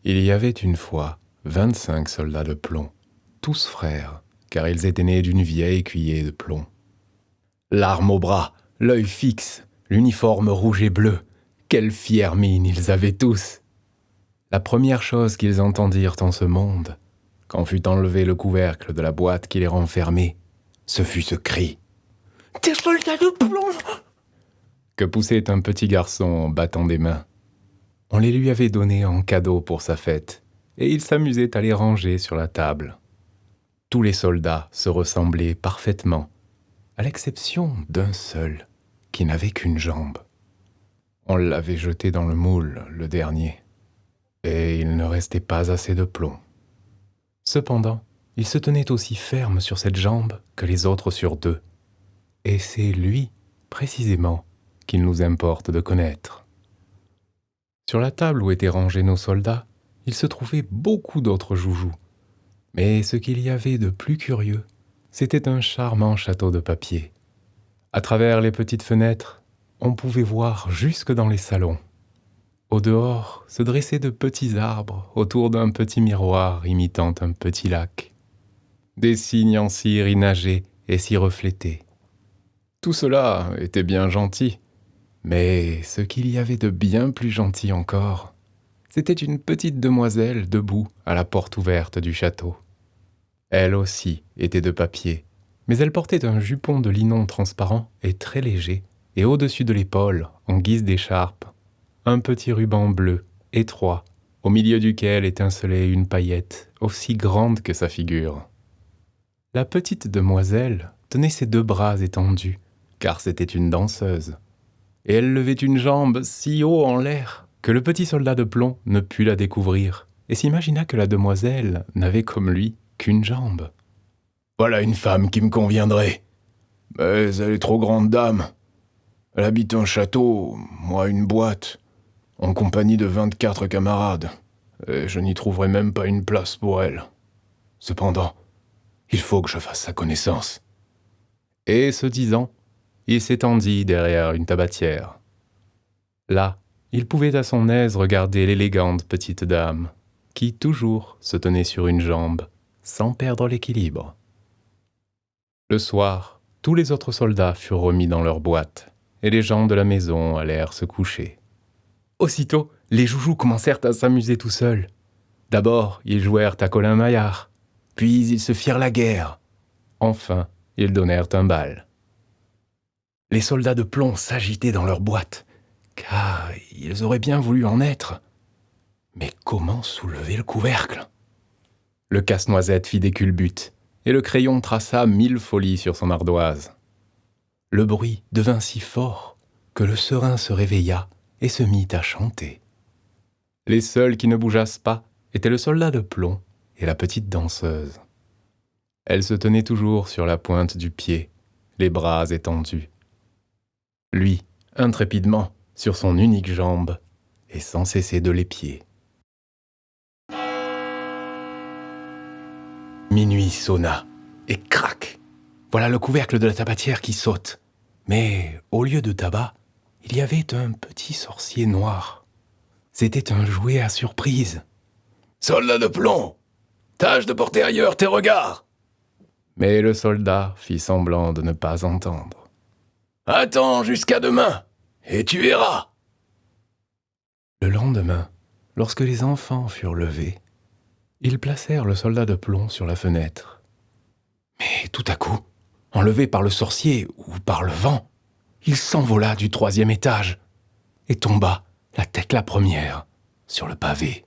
Il y avait une fois 25 soldats de plomb, tous frères, car ils étaient nés d'une vieille cuillère de plomb. L'arme au bras, l'œil fixe, l'uniforme rouge et bleu, quelle fière mine ils avaient tous! La première chose qu'ils entendirent en ce monde, quand fut enlevé le couvercle de la boîte qui les renfermait, ce fut ce cri. « Des soldats de plomb !» que poussait un petit garçon en battant des mains. On les lui avait donnés en cadeau pour sa fête, et il s'amusait à les ranger sur la table. Tous les soldats se ressemblaient parfaitement, à l'exception d'un seul, qui n'avait qu'une jambe. On l'avait jeté dans le moule, le dernier, et il ne restait pas assez de plomb. Cependant, il se tenait aussi ferme sur cette jambe que les autres sur deux, et c'est lui, précisément, qu'il nous importe de connaître. Sur la table où étaient rangés nos soldats, il se trouvait beaucoup d'autres joujoux. Mais ce qu'il y avait de plus curieux, c'était un charmant château de papier. À travers les petites fenêtres, on pouvait voir jusque dans les salons. Au dehors se dressaient de petits arbres autour d'un petit miroir imitant un petit lac. Des cygnes en cire y nageaient et s'y reflétaient. Tout cela était bien gentil, mais ce qu'il y avait de bien plus gentil encore, c'était une petite demoiselle debout à la porte ouverte du château. Elle aussi était de papier, mais elle portait un jupon de linon transparent et très léger, et au-dessus de l'épaule, en guise d'écharpe, un petit ruban bleu, étroit, au milieu duquel étincelait une paillette aussi grande que sa figure. La petite demoiselle tenait ses deux bras étendus, car c'était une danseuse, et elle levait une jambe si haut en l'air que le petit soldat de plomb ne put la découvrir, et s'imagina que la demoiselle n'avait comme lui qu'une jambe. « Voilà une femme qui me conviendrait, mais elle est trop grande dame. Elle habite un château, moi une boîte, en compagnie de 24 camarades, et je n'y trouverai même pas une place pour elle. Cependant, il faut que je fasse sa connaissance. » Et ce disant, il s'étendit derrière une tabatière. Là, il pouvait à son aise regarder l'élégante petite dame, qui toujours se tenait sur une jambe, sans perdre l'équilibre. Le soir, tous les autres soldats furent remis dans leur boîte, et les gens de la maison allèrent se coucher. Aussitôt, les joujoux commencèrent à s'amuser tout seuls. D'abord, ils jouèrent à Colin-Maillard, puis ils se firent la guerre. Enfin, ils donnèrent un bal. Les soldats de plomb s'agitaient dans leur boîte, car ils auraient bien voulu en être. Mais comment soulever le couvercle ? Le casse-noisette fit des culbutes, et le crayon traça 1000 folies sur son ardoise. Le bruit devint si fort que le serin se réveilla et se mit à chanter. Les seuls qui ne bougeassent pas étaient le soldat de plomb et la petite danseuse. Elle se tenait toujours sur la pointe du pied, les bras étendus. Lui, intrépidement, sur son unique jambe, et sans cesser de l'épier. Minuit sonna, et crac! Voilà le couvercle de la tabatière qui saute. Mais au lieu de tabac, il y avait un petit sorcier noir. C'était un jouet à surprise. « Soldat de plomb, tâche de porter ailleurs tes regards !» Mais le soldat fit semblant de ne pas entendre. « Attends jusqu'à demain, et tu verras !» Le lendemain, lorsque les enfants furent levés, ils placèrent le soldat de plomb sur la fenêtre. Mais tout à coup, enlevé par le sorcier ou par le vent, il s'envola du 3e étage et tomba, la tête la première, sur le pavé.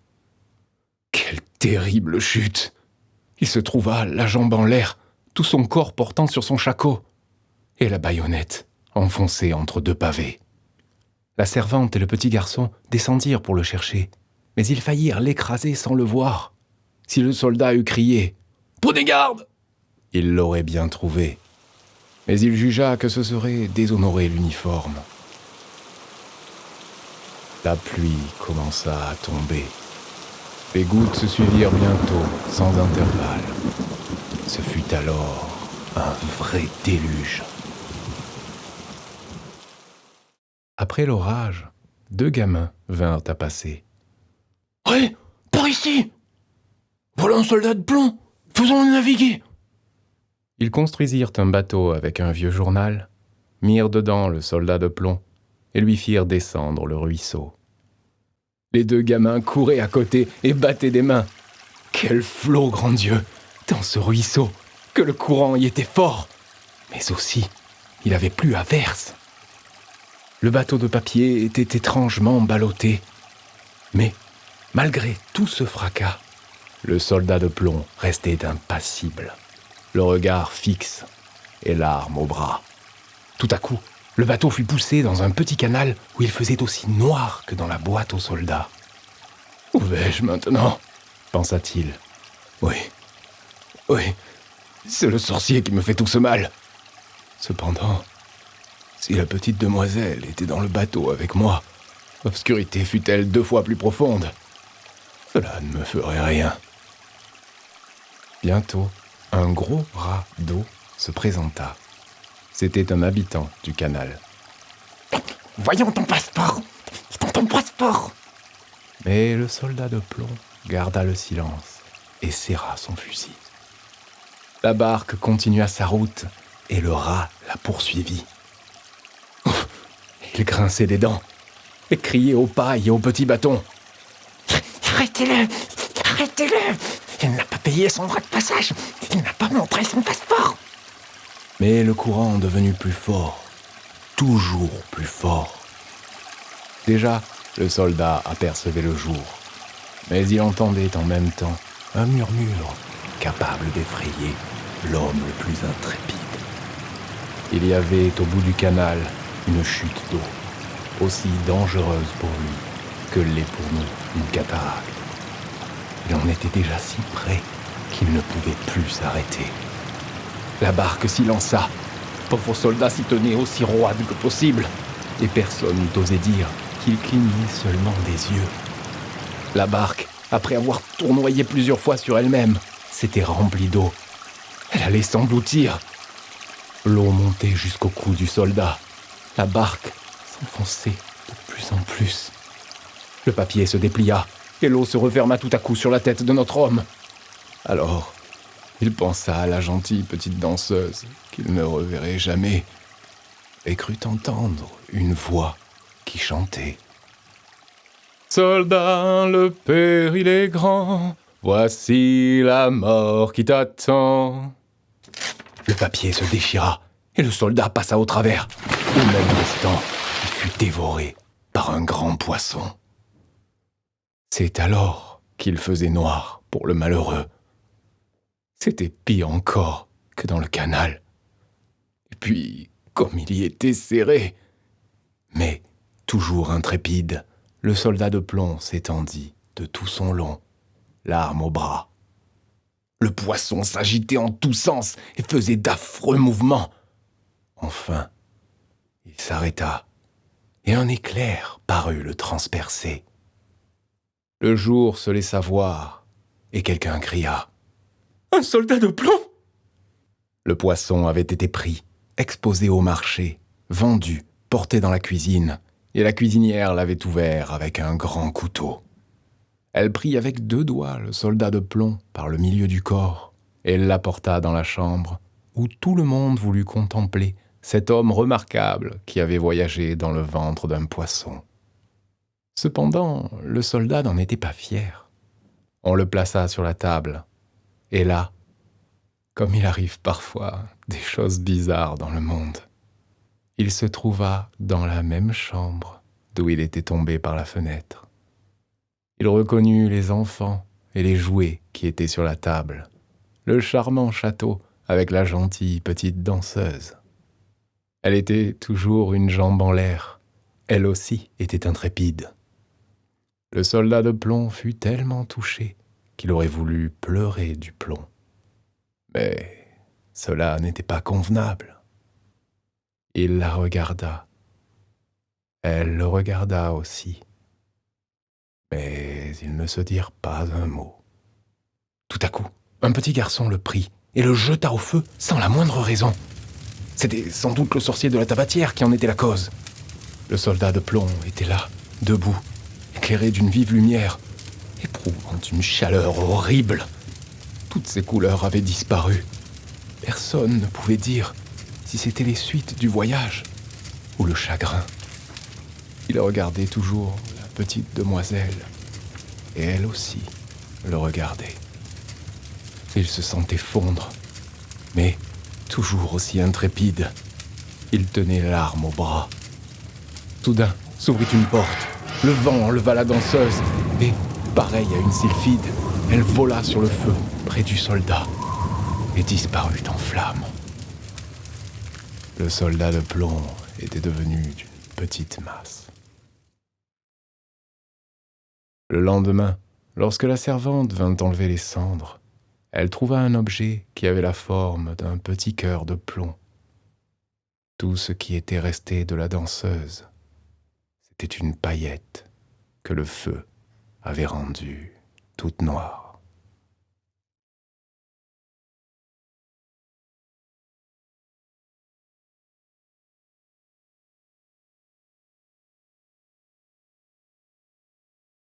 Quelle terrible chute! Il se trouva la jambe en l'air, tout son corps portant sur son shako, et la baïonnette enfoncée entre deux pavés. La servante et le petit garçon descendirent pour le chercher, mais ils faillirent l'écraser sans le voir. Si le soldat eût crié « Prenez garde !» il l'aurait bien trouvé. Mais il jugea que ce serait déshonorer l'uniforme. La pluie commença à tomber. Les gouttes se suivirent bientôt, sans intervalle. Ce fut alors un vrai déluge. Après l'orage, 2 gamins vinrent à passer. « Hé, par ici ! parti! Voilà un soldat de plomb! Faisons-le naviguer! » Ils construisirent un bateau avec un vieux journal, mirent dedans le soldat de plomb et lui firent descendre le ruisseau. Les deux gamins couraient à côté et battaient des mains. Quel flot, grand Dieu, dans ce ruisseau, que le courant y était fort, mais aussi il avait plu à verse. Le bateau de papier était étrangement ballotté, mais malgré tout ce fracas, le soldat de plomb restait impassible, le regard fixe et l'arme au bras. Tout à coup, le bateau fut poussé dans un petit canal où il faisait aussi noir que dans la boîte aux soldats. « Où vais-je maintenant ?» pensa-t-il. « Oui, c'est le sorcier qui me fait tout ce mal. Cependant, si la petite demoiselle était dans le bateau avec moi, l'obscurité fût-elle 2 fois plus profonde, cela ne me ferait rien. » Bientôt, un gros rat d'eau se présenta. C'était un habitant du canal. « Voyons ton passeport! Ton passeport !» Mais le soldat de plomb garda le silence et serra son fusil. La barque continua sa route et le rat la poursuivit. Il grinçait des dents et criait aux pailles et aux petits bâtons. « Arrêtez-le! Arrêtez-le! Il n'a pas payé son droit de passage! Il n'a pas montré son passeport !» Mais le courant devenu plus fort, toujours plus fort. Déjà, le soldat apercevait le jour, mais il entendait en même temps un murmure capable d'effrayer l'homme le plus intrépide. Il y avait au bout du canal une chute d'eau, aussi dangereuse pour lui que l'est pour nous une cataracte. Il en était déjà si près qu'il ne pouvait plus s'arrêter. La barque s'y lança. Pauvre soldat s'y tenait aussi roide que possible, et personne n'eût osé dire qu'il clignait seulement des yeux. La barque, après avoir tournoyé plusieurs fois sur elle-même, s'était remplie d'eau. Elle allait s'engloutir. L'eau montait jusqu'au cou du soldat. La barque s'enfonçait de plus en plus. Le papier se déplia, et l'eau se referma tout à coup sur la tête de notre homme. Alors, il pensa à la gentille petite danseuse qu'il ne reverrait jamais et crut entendre une voix qui chantait. « Soldat, le péril est grand, voici la mort qui t'attend. » Le papier se déchira et le soldat passa au travers. Au même instant, il fut dévoré par un grand poisson. C'est alors qu'il faisait noir pour le malheureux. C'était pire encore que dans le canal. Et puis, comme il y était serré. Mais, toujours intrépide, le soldat de plomb s'étendit de tout son long, l'arme au bras. Le poisson s'agitait en tous sens et faisait d'affreux mouvements. Enfin, il s'arrêta et un éclair parut le transpercer. Le jour se laissa voir et quelqu'un cria. « Un soldat de plomb !» Le poisson avait été pris, exposé au marché, vendu, porté dans la cuisine, et la cuisinière l'avait ouvert avec un grand couteau. Elle prit avec 2 doigts le soldat de plomb par le milieu du corps, et l'apporta dans la chambre, où tout le monde voulut contempler cet homme remarquable qui avait voyagé dans le ventre d'un poisson. Cependant, le soldat n'en était pas fier. On le plaça sur la table, et là, comme il arrive parfois des choses bizarres dans le monde, il se trouva dans la même chambre d'où il était tombé par la fenêtre. Il reconnut les enfants et les jouets qui étaient sur la table, le charmant château avec la gentille petite danseuse. Elle était toujours une jambe en l'air, elle aussi était intrépide. Le soldat de plomb fut tellement touché qu'il aurait voulu pleurer du plomb. Mais cela n'était pas convenable. Il la regarda. Elle le regarda aussi. Mais ils ne se dirent pas un mot. Tout à coup, un petit garçon le prit et le jeta au feu sans la moindre raison. C'était sans doute le sorcier de la tabatière qui en était la cause. Le soldat de plomb était là, debout, éclairé d'une vive lumière, et éprouvant une chaleur horrible. Toutes ses couleurs avaient disparu. Personne ne pouvait dire si c'était les suites du voyage ou le chagrin. Il regardait toujours la petite demoiselle, et elle aussi le regardait. Il se sentait fondre, mais toujours aussi intrépide. Il tenait l'arme au bras. Soudain s'ouvrit une porte. Le vent enleva la danseuse, et, pareille à une sylphide, elle vola sur le feu près du soldat et disparut en flammes. Le soldat de plomb était devenu d'une petite masse. Le lendemain, lorsque la servante vint enlever les cendres, elle trouva un objet qui avait la forme d'un petit cœur de plomb. Tout ce qui était resté de la danseuse, c'était une paillette que le feu avait rendue toute noire.